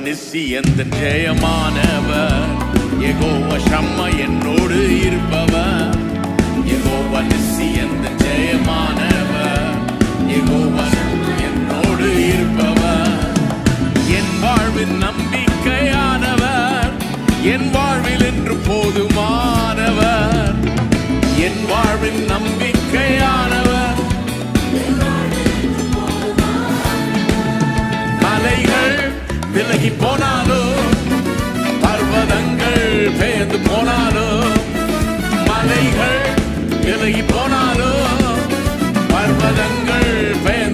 நிசி எந்த ஜெயமானவர், யெகோவா ஷம்மா என்னோடு இருப்பவர், யெகோவா நிசி எந்த ஜெயமானவர், யெகோவா என்னோடு இருப்பவர். என் வாழ்வின் நம்பிக்கையானவர், என் வாழ்வில் என்று போதுமானவர், என் வாழ்வின் நம்பிக்கையானவர். மலைகள் விலகி போனாலும், பர்வதங்கள் பெயர்ந்து போனாலும், மலைகள் விலகி போனாலும், பர்வதங்கள் பெயர்ந்து